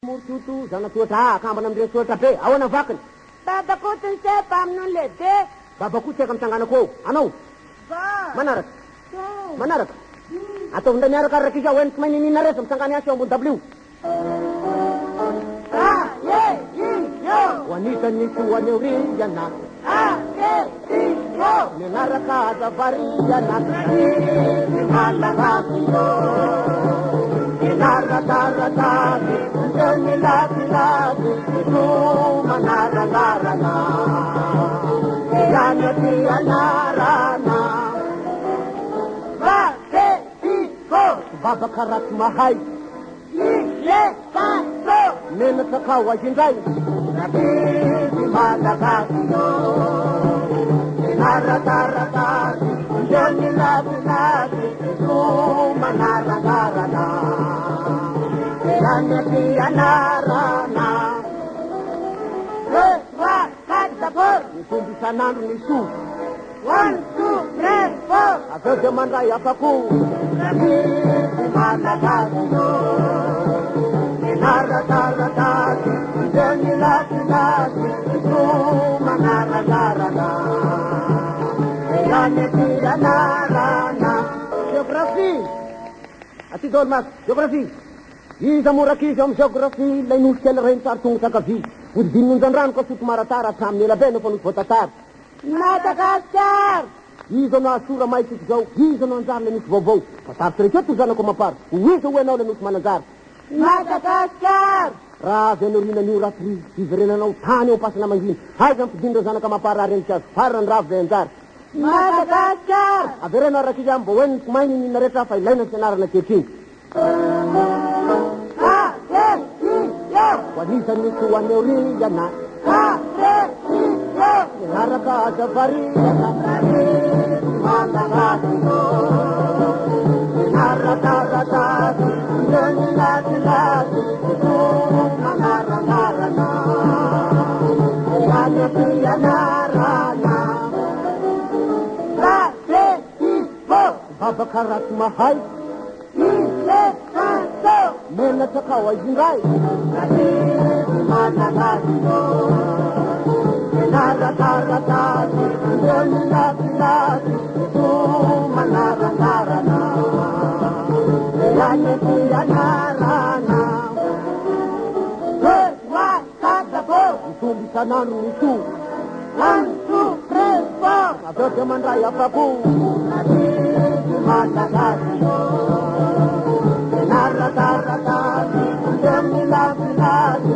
Mortoto, zanatoatra akambana amire soatra be, ahoana vakiny? Babako ny sepa amin'ny lehibe. Babako tseka mitsanganako eo. Anao? Manaraka? Manaraka? Ataovindray miaraka araka izy aho eniko maininina rehetra mitsangany asy eo ambony dabilio. Ho anisan'ny soaneo riana. Menaraka azavariana. Menaraka-ratany, ndray milatilady, ito manarangarana. Iana ty anarana. Vaketiko. Babakaraty mahay. Ilekaso. Menasakao azy indray. Nabiby malagasy. Menaraka-ratany, ndray milatilady, ito manarangarana. Iana ty anarana. Fomba isan'andro ny so. 1, 2, 3, 4. Aveo dia mandray afako. Nabiby malagasy. Menaraka-ratany, ndray milatilady, ito manarangarana. Iana ty anarana. Geografia. Aty dôlo masy, geografia. Iza morakizy amin'ny geografia, lay nosy kely reny tsary tongo sakavy. Udinunzandrano ko sutu maratara samni la beno ponu votatar. Madagaskar. Izo no asura mai sik zau, izo no anzar le nus vovo. Patar trechotu zana ko mapar. Uizo wenao le nus manazar. Madagaskar. Raze no rina ni ratri, ivrena no tani o pasna mangin. Hai zam pidindro zana ka mapar aren chas faran rav venjar. Madagaskar. Averena rakijam bowen kumaini ni nareta fa ilaina senara na ketin. Wanisan'ny soaneo riana. Menaraka azavariana. Malagasy. Menaraka-ratany, ndray milatilady, ito manarangarana. Iana ty anarana. Vaketiko. Babakaraty mahay. Ilekaso. Menasakao azy indray. Nabiby malagasy. Menaraka-ratany, ndray milatilady, ito manarangarana. Iana ty anarana. Fomba isan'andro ny so. 1, 2, 3, 4. Aveo dia mandray afako. Nabiby malagasy. Menaraka-ratany, ndray milatilady,